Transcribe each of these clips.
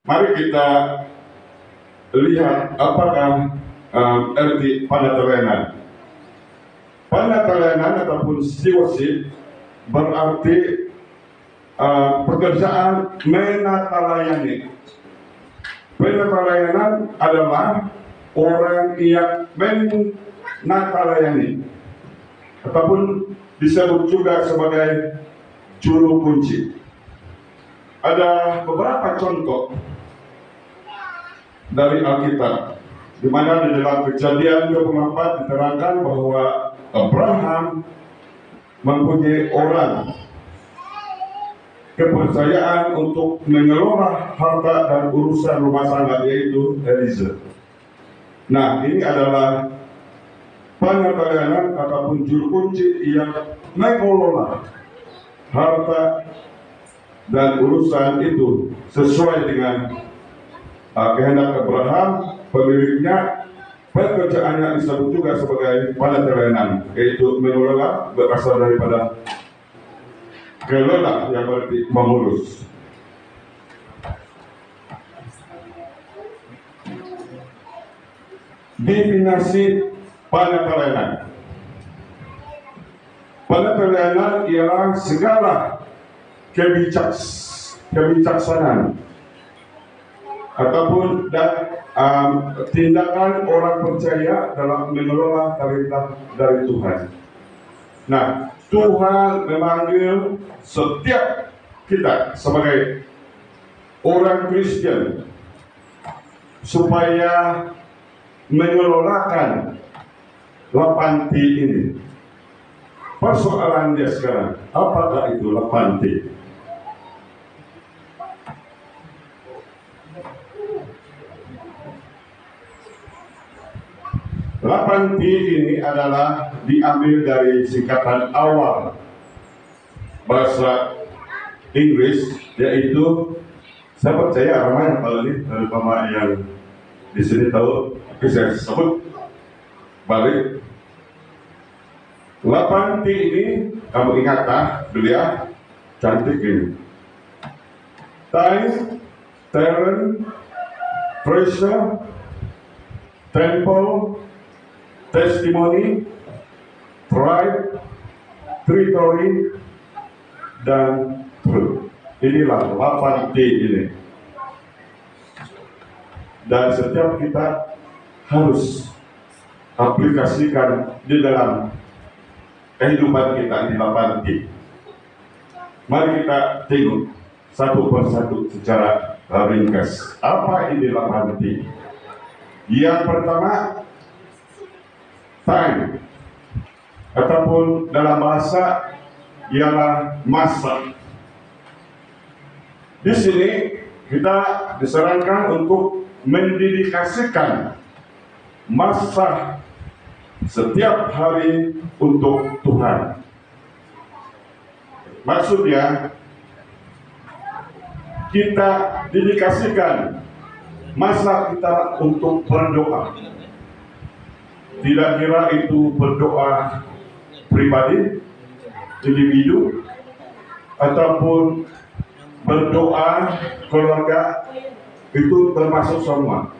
Mari kita lihat apakah arti panatelenan. Panatelenan ataupun stewardship berarti pekerjaan menatalayani. Penatalayana adalah orang yang menatalayani ataupun disebut juga sebagai juru kunci. Ada beberapa contoh dari Alkitab, di mana di dalam Kejadian 24 diterangkan bahwa Abraham mempunyai orang kepercayaan untuk mengelola harta dan urusan rumah tangga, yaitu Eliezer. Nah, ini adalah penatelayanan ataupun juru kunci yang mengelola harta dan urusan itu sesuai dengan kehendak Abraham, pemiliknya. Pekerjaannya disebut juga sebagai penatelayanan, yaitu mengelola, berasal daripada kelola yang berarti mengurus. Definisi penatelayanan. Penatelayanan ialah segala kebijaksanaan ataupun tindakan orang percaya dalam mengelola perintah dari Tuhan. Nah, Tuhan memanggil setiap kita sebagai orang Kristen supaya mengelolakan 8T ini. Persoalan dia sekarang, apakah itu 8T? T ini adalah diambil dari singkatan awal bahasa Inggris, yaitu, saya percaya ramai yang tahu ini, terutama yang di sini tahu, tapi saya sebut balik. 8T ini, kamu ingat beliau cantik ini. Time, talent, treasure, temple, testimony, pride, territory, dan truth. Inilah 8T ini. Dan setiap kita harus aplikasikan di dalam kehidupan kita di 8T. Mari kita tengok satu persatu secara ringkas. Apa ini 8T? Yang pertama, time, ataupun dalam bahasa ialah masa. Di sini kita disarankan untuk mendedikasikan masa setiap hari untuk Tuhan. Maksudnya, kita dedikasikan masa kita untuk berdoa. Tidak kira itu berdoa pribadi, individu, ataupun berdoa keluarga, itu termasuk semua.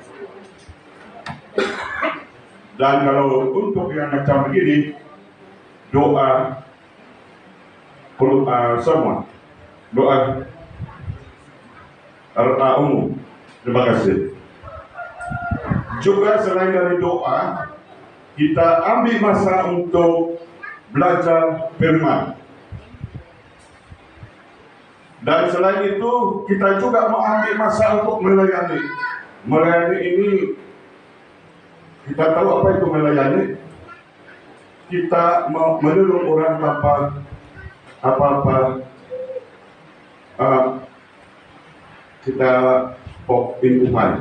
Dan kalau untuk yang macam begini, doa semua, doa umum. Terima kasih. Juga selain dari doa, kita ambil masa untuk belajar firman. Dan selain itu, kita juga mau ambil masa untuk melayani. Melayani ini, kita tahu apa itu melayani. Kita mau menolong orang tanpa apa-apa. Kita Tuhan.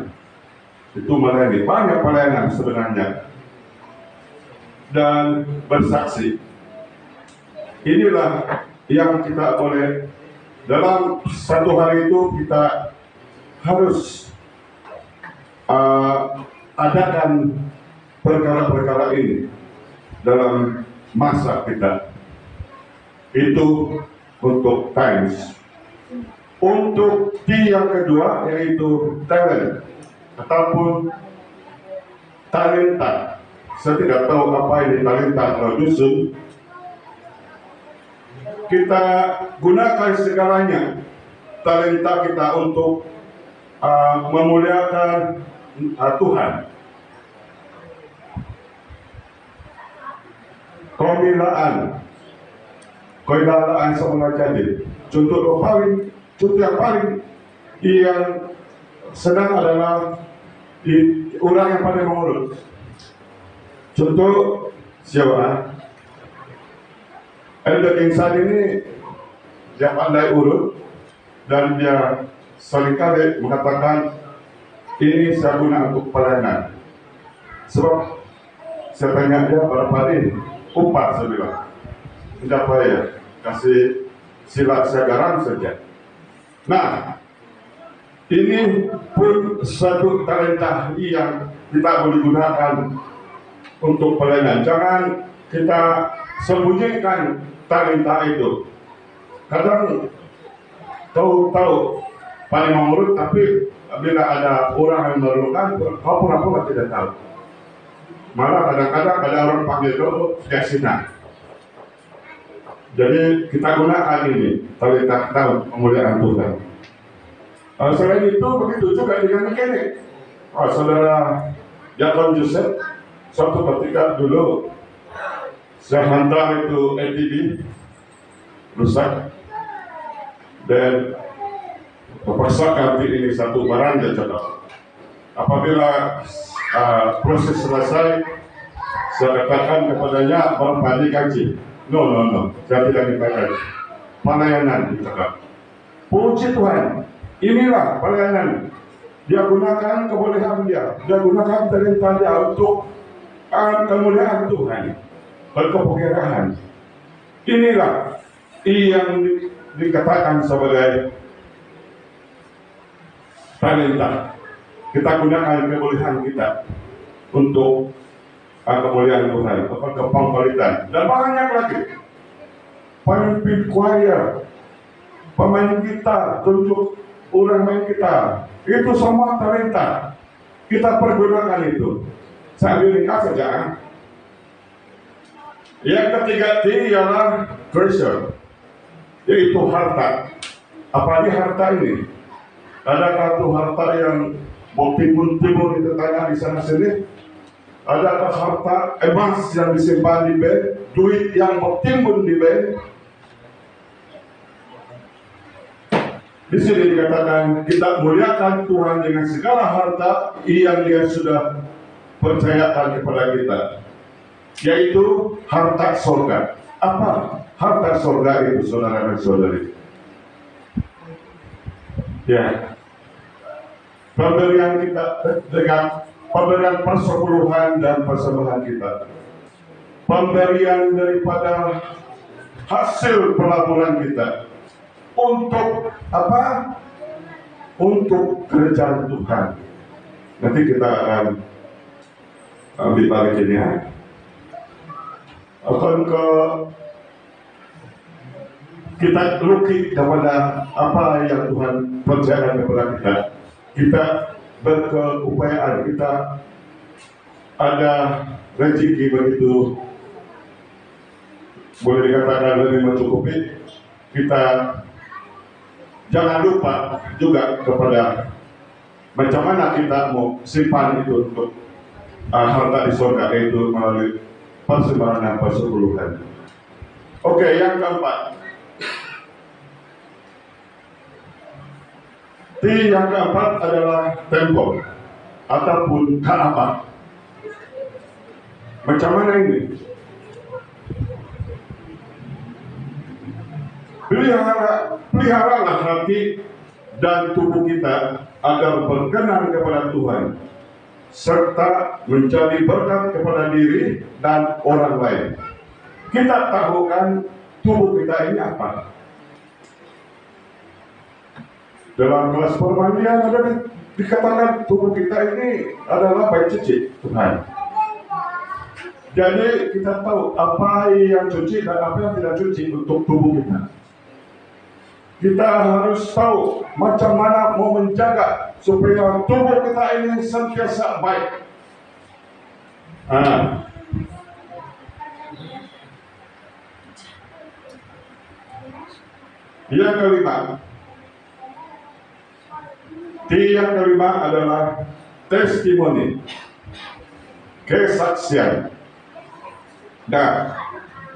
Itu melayani. Banyak pelayanan sebenarnya. Dan bersaksi. Inilah yang kita boleh, dalam satu hari itu kita harus adakan perkara-perkara ini dalam masa kita. Itu untuk times. Untuk T yang kedua yaitu talent ataupun talenta. Saya tidak tahu apa ini talenta kalau dusun. Kita gunakan segalanya talenta kita untuk memuliakan Tuhan. Kemilaan seolah jadi. Contoh yang paling yang sedang adalah orang yang pandai mengurut. Contoh siapa? Elder Insan ini dia pandai urut dan dia seringkali mengatakan ini saya guna untuk pelayanan. Sebab saya tanya dia berapa ini upah, saya bilang tidak bayar, kasih silat saya garam saja. Nah, ini pun suatu talenta yang kita boleh gunakan untuk pelayanan. Jangan kita sembunyikan talenta itu. Kadang tahu paling mengurut, tapi bila ada orang yang memerlukan, kau pura-pura tidak tahu. Malah kadang-kadang ada orang panggil kau tidak senang. Jadi kita gunakan ini talenta kita memuliakan Tuhan. Selain itu begitu juga dengan mekanik. Saudara Yakon Joseph suatu ketika dulu saya hantar itu ATV rusak dan terpaksa ganti ini satu barang dia cakap. Apabila proses selesai, saya katakan kepadanya berapa digaji? No, saya tidak dibayar. Pelayanan cakap. Puji Tuhan, inilah pelayanan. Dia gunakan kebolehan dia gunakan talenta dia untuk kemuliaan Tuhan, berkepekaan. Inilah yang dikatakan sebagai talenta. Kita gunakan kebolehan kita untuk kemuliaan Tuhan, kepangkalitan, dan banyak lagi. Pemimpin choir, pemain gitar, tunjuk orang main gitar, itu semua talenta. Kita pergunakan itu. Sambil ringkas saja. Yang ketiga T ialah treasure, yaitu harta. Apa di harta ini? Adakah itu harta yang timbul di tetangga di sana sini? Adakah harta emas yang disimpan di bank, duit yang bertimbun di bank? Di sini dikatakan kita muliakan Tuhan dengan segala harta yang Dia sudah percayakan kepada kita, yaitu harta sorga. Apa harta sorga itu, saudara dan saudari? Ya, pemberian kita dengan pemberian persepuluhan dan persembahan kita, pemberian daripada hasil pelaburan kita untuk apa? Untuk kerajaan Tuhan. Nanti kita akan dibalik ini ya. Akan kita lukis kepada apa yang Tuhan percayakan kepada kita. Kita berkeupayaan, kita ada rezeki begitu, boleh dikatakan lebih mencukupi. Kita jangan lupa juga kepada macam mana kita mau simpan itu untuk harta di surga, yaitu melalui persembahan dan persepuluhan. Oke, yang keempat. Yang keempat adalah tempo ataupun Ka'bah. Macam mana ini? Peliharalah hati dan tubuh kita agar berkenan kepada Tuhan, serta menjadi berkat kepada diri dan orang lain. Kita tahu kan tubuh kita ini apa? Dalam kelas permandian ada dikatakan tubuh kita ini adalah bait suci Tuhan. Jadi kita tahu apa yang suci dan apa yang tidak suci untuk tubuh kita. kita harus tahu macam mana mau menjaga supaya tubuh kita ini sentiasa baik. Yang kelima adalah testimoni, kesaksian. Nah,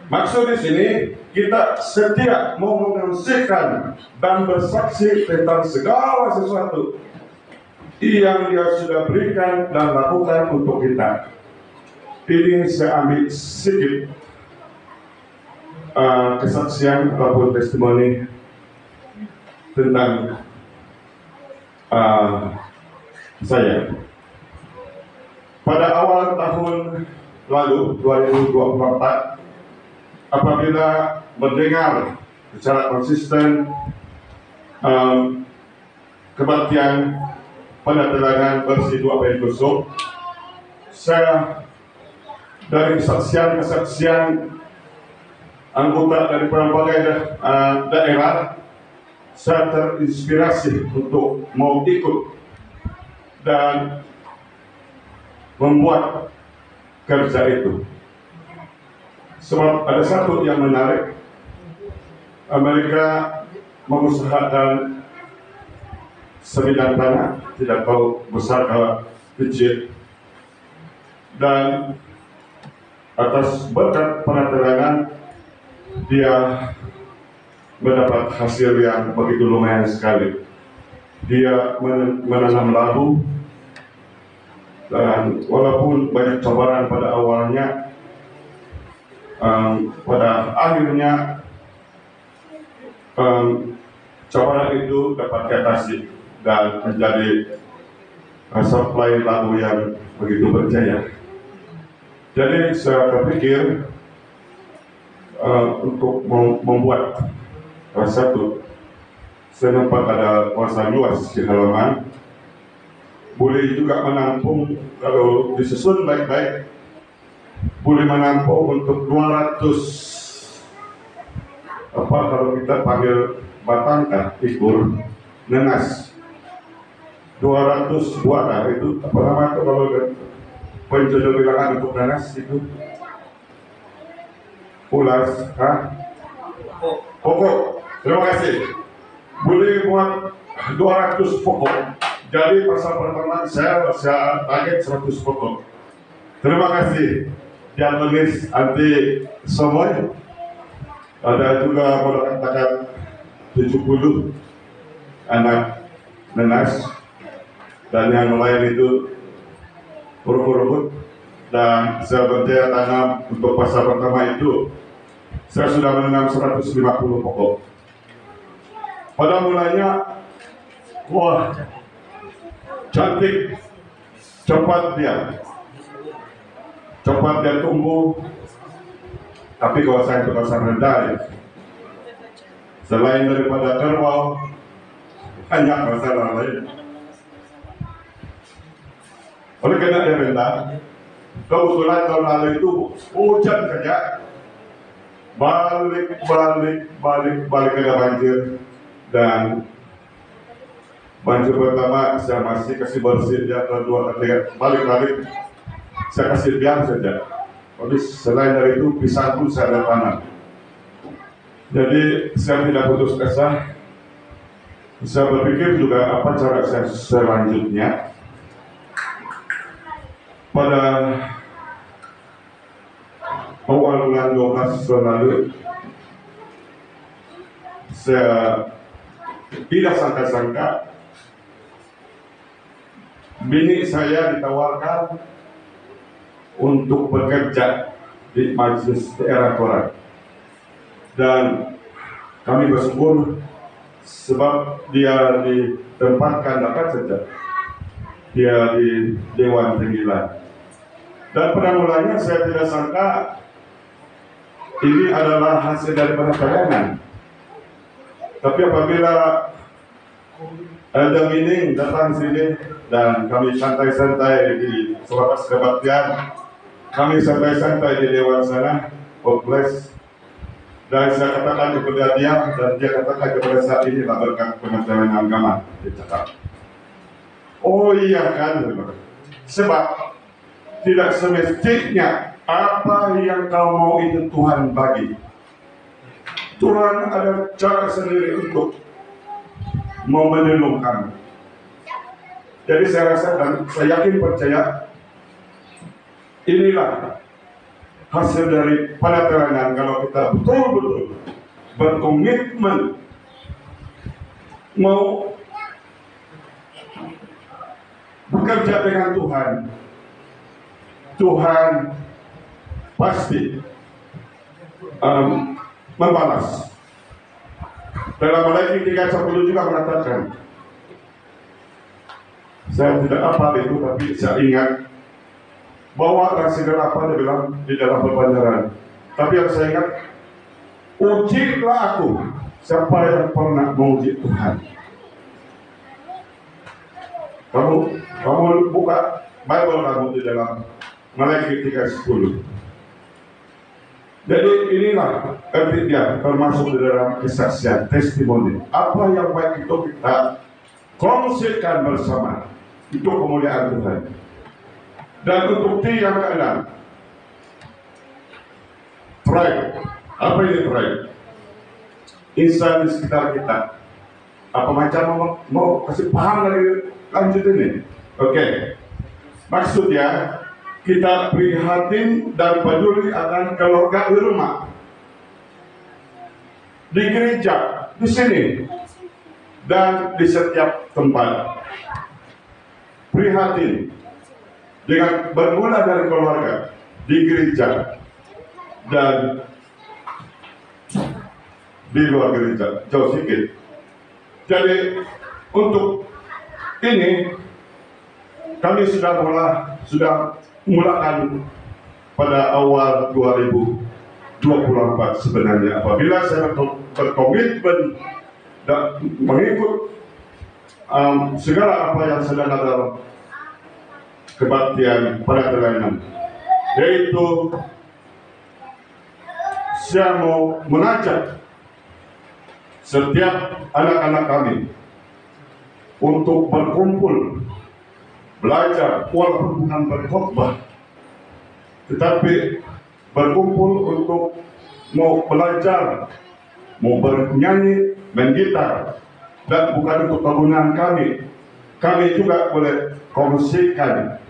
maksud di sini kita setia mau menyaksikan dan bersaksi tentang segala sesuatu yang Dia sudah berikan dan lakukan untuk kita. Ini saya ambil sedikit kesaksian ataupun testimoni tentang saya. Pada awal tahun lalu 2024, apabila mendengar secara konsisten kebaktian pendatangan bersih 2 Pentekoste, saya dari kesaksian anggota dari berbagai daerah, saya terinspirasi untuk mau ikut dan membuat kerja itu. Sebab ada satu yang menarik, mereka mengusahakan sebidang tanah, tidak tahu besar atau kecil, dan atas berkat pendatangan dia mendapat hasil yang begitu lumayan sekali. Dia menanam labu, dan walaupun banyak cobaan pada awalnya, pada akhirnya cobaan itu dapat diatasi dan menjadi supply labu yang begitu berjaya. Jadi saya berpikir untuk membuat satu, saya nampak ada kawasan luas di halaman, boleh juga menampung, kalau disusun baik-baik, boleh menampung untuk 200 kalau kita panggil batangkah, ikur, nenas, 200 buah itu apa namanya itu kalau penjodoh bilangan untuk nenas itu ulas, pokok. Terima kasih. Boleh buat 200 pokok. Jadi pasal pertama saya target 100 pokok. Terima kasih. Yang menulis anti semuanya. Ada juga boleh katakan 70 anak nenas, dan yang lain itu rumput-rumput. Dan saya berjaya tanam untuk pasal pertama itu, saya sudah menanam 150 pokok. Pada mulanya, wah, cantik, cepat dia tumbuh. Tapi kawasan rendah ya. Selain daripada kerbau, banyak masalah lain. Oleh karena dia rendah, kebetulan tahun lalu itu hujan saja, balik ada banjir. Dan banjir pertama saya masih kasih bersih, dia kedua ketiga balik saya kasih biar saja. Tapi selain dari itu pisang pun saya ada tanam. Jadi saya tidak putus asa. Saya berpikir juga apa cara saya selanjutnya. Pada awal bulan 12 lalu, saya tidak sangka-sangka bini saya ditawarkan untuk bekerja di majelis daerah Koran, dan kami bersyukur sebab dia ditempatkan dekat saja, dia di Dewan Tembilan. Dan pada mulanya saya tidak sangka ini adalah hasil daripada bayangan. Tapi apabila ada meeting datang sini dan kami santai-santai di selepas kebaktian, kami santai-santai di Dewan sana, kompleks, Dan saya katakan kepada dia, dan dia katakan kepada saya, inilah berkat Kementerian Agama. Dia cakap, oh iya kan, sebab tidak semestinya apa yang kau mau itu Tuhan bagi. Tuhan ada cara sendiri untuk memelulukan. Jadi saya rasa dan saya yakin percaya inilah hasil dari penatelanan kalau kita betul-betul berkomitmen mau bekerja dengan Tuhan. Tuhan pasti membalas. Dalam Malaiki 3:10 juga mengatakan, saya tidak hafal itu tapi saya ingat bahwa segala apa dia bilang di dalam perpanjangan. Tapi yang saya ingat, ujilah aku, siapa yang pernah menguji Tuhan. Kamu buka Bible kamu di dalam Malaiki 3:10. Jadi inilah artinya termasuk di dalam kesaksian, testimoni. Apa yang baik itu kita kongsikan bersama. Itu kemuliaan Tuhan. Dan untuk yang keenam, pride. Apa ini pride? Insan di sekitar kita. Apa macam mau kasih paham dari lanjut ini? Oke. Maksudnya kita prihatin dan peduli akan keluarga di rumah, di gereja, di sini, dan di setiap tempat. Prihatin dengan bermula dari keluarga, di gereja, dan di luar gereja, jauh sedikit. Jadi untuk ini kami sudah mulakan pada awal 2024 sebenarnya. Apabila saya berkomitmen dan mengikut segala apa yang sedang ada kebaktian pada kelainan, yaitu saya mau mengajak setiap anak-anak kami untuk berkumpul, belajar, walaupun bukan berkhotbah, tetapi berkumpul untuk mau belajar, mau bernyanyi, main gitar, dan bukan untuk kegunaan kami. Kami juga boleh kongsikan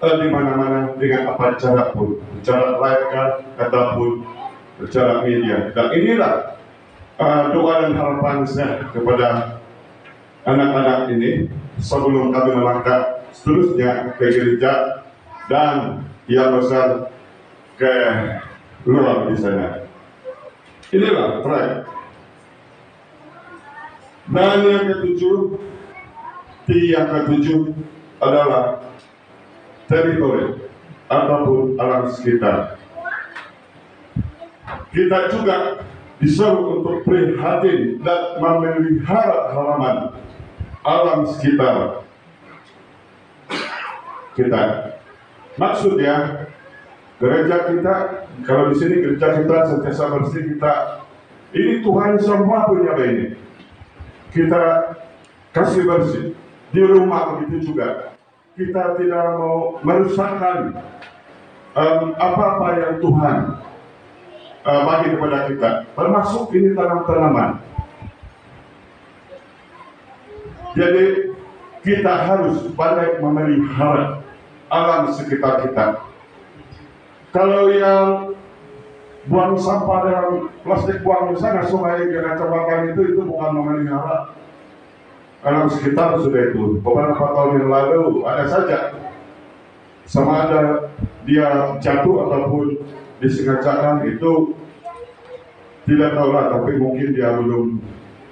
di mana-mana dengan apa cara pun, secara live ataupun secara media. Dan inilah doa dan harapan saya kepada anak-anak ini sebelum kami melangkah seterusnya ke gereja dan yang besar ke luar di sana. Inilah pride. Dan yang ketujuh adalah teritori ataupun alam sekitar. Kita juga disuruh untuk prihatin dan memelihara halaman alam sekitar kita. Maksudnya gereja kita, kalau di sini gereja kita sentiasa bersih, kita ini Tuhan semua punya ini. Kita kasih bersih di rumah, begitu juga kita tidak mau merusakkan apa-apa yang Tuhan bagi kepada kita, termasuk ini tanam-tanaman. Jadi kita harus pandai memelihara alam sekitar kita. Kalau yang buang sampah dalam plastik, buang di sana sungai dengan cembakan itu bukan memelihara alam sekitar. Sudah itu beberapa tahun yang lalu ada saja, sama ada dia jatuh ataupun disengajakan, itu tidak tahu lah, tapi mungkin dia belum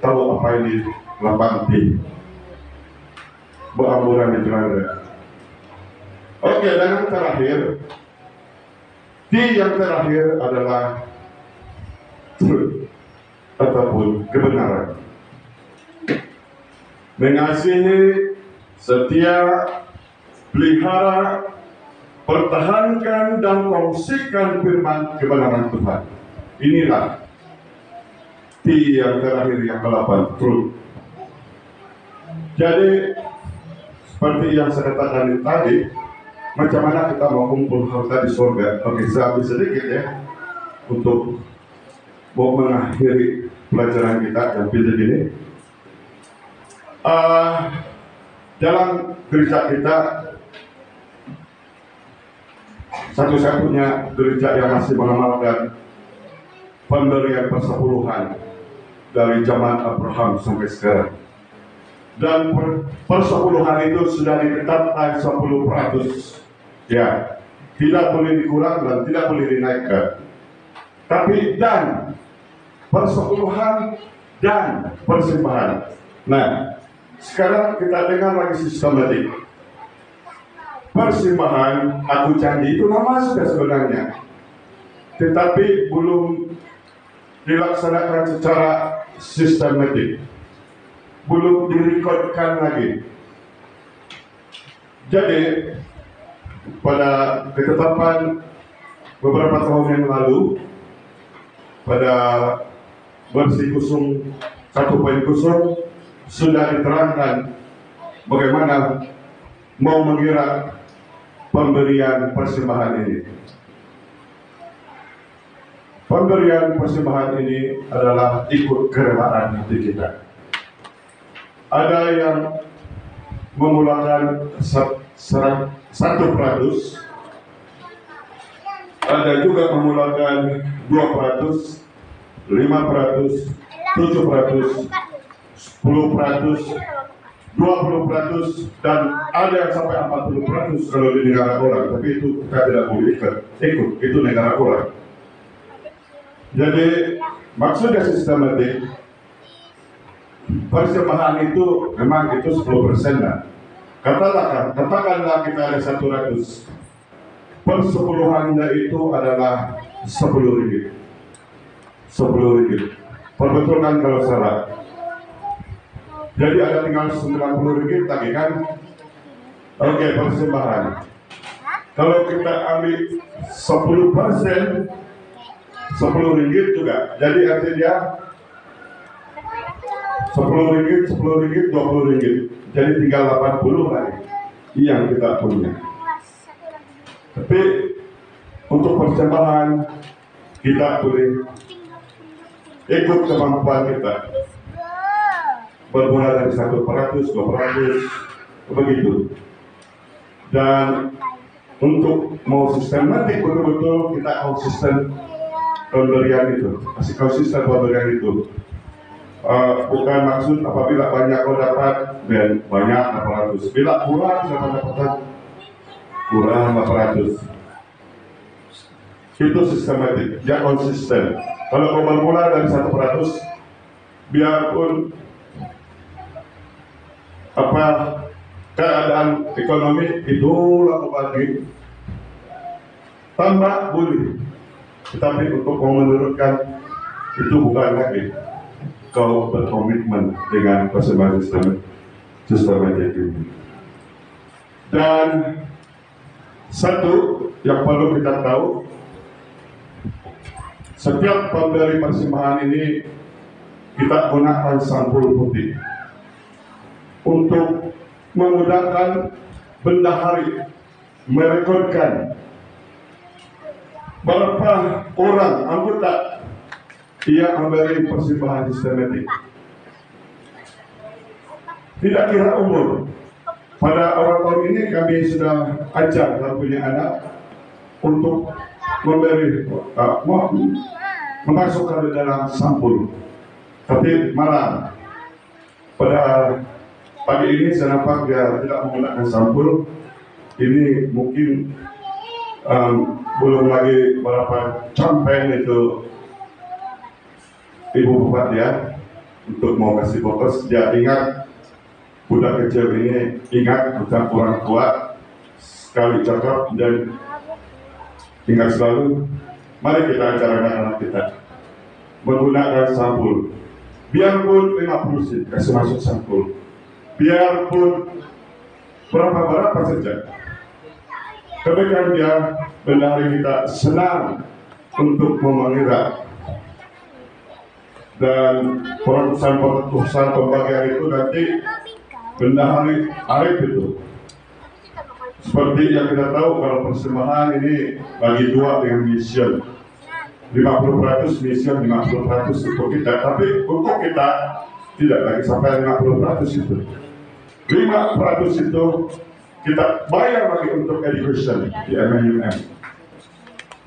tahu apa ini lapanti beramburan di celana. Oke, dan yang terakhir, yang terakhir adalah truth ataupun kebenaran. Mengasihi, setia, pelihara, pertahankan dan kongsikan firman kebenaran Tuhan. Inilah T yang terakhir yang ke-8, truth. Jadi seperti yang saya katakan tadi, macam mana kita mau kumpul harta di surga? Oke, saya ambil sedikit ya untuk mau mengakhiri pelajaran kita yang pilih ini. Dalam gereja kita, satu-satunya gereja yang masih mengamalkan pemberian persepuluhan dari zaman Abraham sampai sekarang. Dan persepuluhan itu sudah ditetapkan 10%. Ya, tidak boleh dikurang dan tidak boleh dinaikkan. Tapi dan persepuluhan dan persembahan. Nah, sekarang kita dengar lagi sistematik. Persembahan, aku janji itu nama sudah sebenarnya, tetapi belum dilaksanakan secara sistematik, belum direkodkan lagi. Jadi pada ketetapan beberapa tahun yang lalu, pada versi 1.0 sudah diterangkan bagaimana mau mengira pemberian persembahan ini. Pemberian persembahan ini adalah ikut kerelaan hati kita. Ada yang memulakan 1%, ada juga memulakan 2%, 5%, 7%, 10%, 20%, dan ada yang sampai 40% kalau di negara orang. Tapi itu kita tidak boleh ikut, itu negara orang. Jadi maksudnya sistematik, persembahan itu memang itu 10% lah. Katakanlah kita ada 100, persepuluhannya itu adalah 10 ringgit. 10 ringgit. Perbetulkan kalau salah. Jadi ada tinggal 90 ringgit lagi kan? Oke, persembahan. Kalau kita ambil 10%, 10 ringgit juga. Jadi artinya 10 ringgit, 10 ringgit, 20 ringgit. Jadi tinggal 80 lagi yang kita punya. Tapi untuk persembahan kita boleh ikut kemampuan kita. Bermula dari 1%, 2%, begitu. Dan untuk mau sistematik betul-betul kita konsisten pemberian itu, masih konsisten pemberian itu. Bukan maksud apabila banyak kau dapat dan banyak 800, bila kurang siapa dapatkan kurang 800. Itu sistematik, dia konsisten. Kalau kau bermula dari 1%, biarpun apa keadaan ekonomi itu laku bagi tambah boleh, tetapi untuk menurunkan itu bukan lagi kau berkomitmen dengan persembahan sistematik ini. Dan satu yang perlu kita tahu, setiap pemberi persembahan ini kita gunakan sampul putih untuk memudahkan bendahari merekodkan berapa orang anggota ia memberi persembahan sistematik. Tidak kira umur. Pada awal tahun ini kami sudah ajar dan punya anak untuk memberi memasukkan di dalam sampul. Tapi malam pada pagi ini saya nampak dia tidak menggunakan sampul. Ini mungkin belum lagi berapa campaign itu Ibu Bupati ya untuk mau kasih fokus. Dia ingat budak kecil ini, ingat tentang orang tua, sekali cakap dan ingat selalu. Mari kita ajarkan anak kita menggunakan sampul. Biarpun 50 sen kasih masuk sampul, biarpun berapa saja, kemudian dia bendahari kita senang untuk mengira dan perutusan pembagian itu nanti Bendahara Arif itu. Seperti yang kita tahu, kalau persembahan ini bagi dua dengan mission, 50% mission, 50% untuk kita. Tapi untuk kita tidak lagi sampai 50% itu. 5% itu kita bayar lagi untuk education di MUM.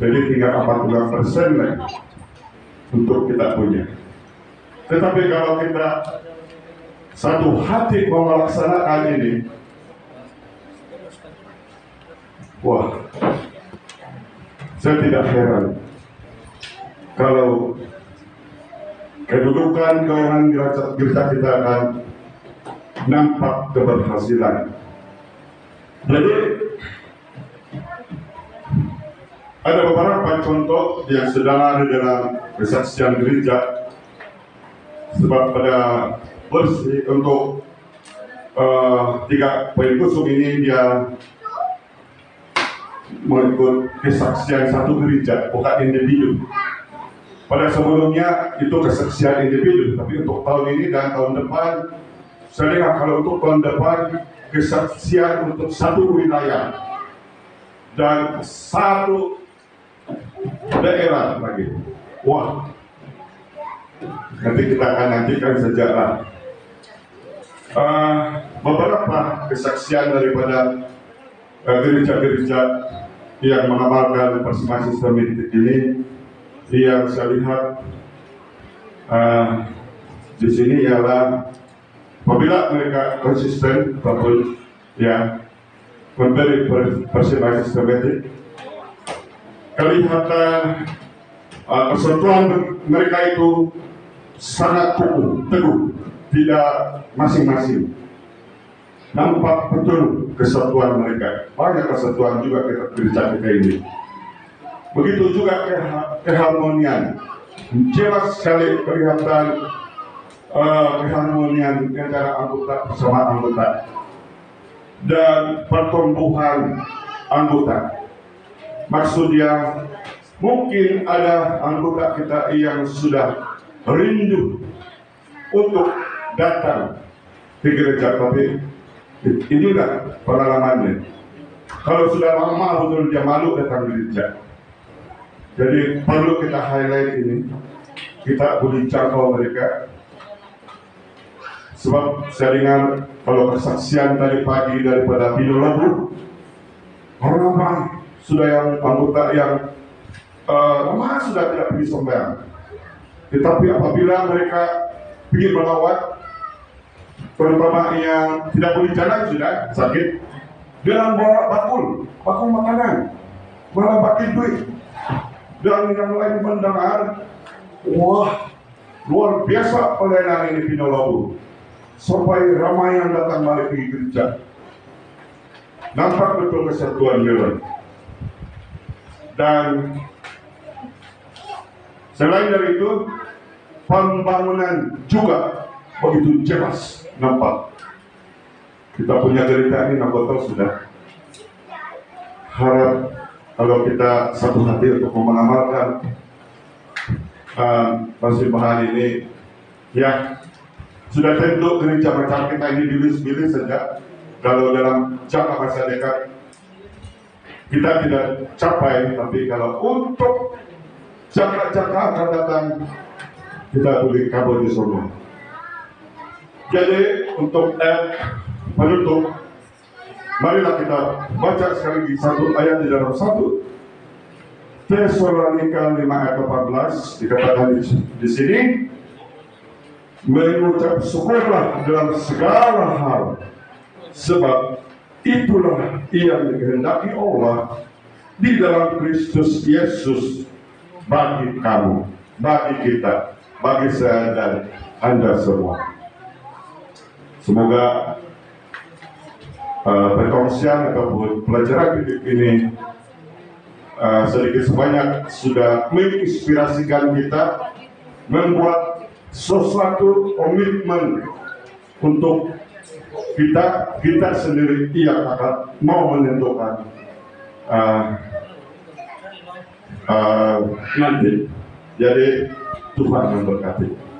Jadi tinggal 40% lagi untuk kita punya. Tetapi kalau kita satu hati mau melaksanakan ini, wah, saya tidak heran kalau kedudukan kewenangan gereja kita akan nampak keberhasilan. Jadi ada beberapa contoh yang sedang ada dalam kesaksian gereja. Sebab pada versi untuk 3 poin khusus ini dia mengikut kesaksian satu gereja, bukan individu. Pada sebelumnya itu kesaksian individu, tapi untuk tahun ini dan tahun depan, saya dengar kalau untuk tahun depan kesaksian untuk satu wilayah dan satu daerah lagi. Wah, nanti kita akan nantikan sejarah. Beberapa kesaksian daripada gereja-gereja yang mengamalkan persembahan sistematik ini yang saya lihat di sini ialah apabila mereka konsisten ataupun ya memberi persembahan sistematik, kelihatan persatuan mereka itu sangat kukuh, teguh, tidak masing-masing. Nampak betul kesatuan mereka. Banyak kesatuan juga gereja kita ini. Begitu juga keharmonian. Jelas sekali kelihatan keharmonian antara anggota bersama anggota dan pertumbuhan anggota. Maksudnya mungkin ada anggota kita yang sudah rindu untuk datang ke gereja, tapi inilah pengalamannya. Kalau sudah lama betul dia malu datang ke gereja. Jadi perlu kita highlight ini, kita boleh jangkau mereka. Sebab saya dengar kalau kesaksian tadi pagi daripada Bino Labu, orang sudah yang anggota yang lama sudah tidak pergi sembahyang. Tetapi apabila mereka pergi melawat, terutama yang tidak boleh jalan sudah sakit, dengan bawa bakul makanan, malah bakul duit, dan yang lain mendengar, wah, luar biasa pelayanan ini Bino Labu, sampai ramai yang datang balik ke gereja. Nampak betul kesatuan mereka. Dan selain dari itu, pembangunan juga begitu jelas nampak. Kita punya gereja ini anggota sudah. Harap kalau kita satu hati untuk mengamalkan persembahan ini, ya sudah tentu gereja macam kita ini pilih saja. Kalau dalam jangka masa dekat kita tidak capai, tapi kalau untuk jangka akan datang kita boleh kabur di surga. Jadi untuk penutup, marilah kita baca sekali lagi satu ayat di dalam 1 Tesalonika 5 ayat 14 dikatakan di sini, mengucap syukurlah dalam segala hal, sebab itulah yang dikehendaki Allah di dalam Kristus Yesus bagi kamu, bagi kita, bagi saya dan Anda semua. Semoga perkongsian ataupun pelajaran hidup ini sedikit sebanyak sudah menginspirasikan kita membuat sesuatu komitmen untuk kita sendiri yang akan mau menentukan nanti. Jadi Tuhan memberkati.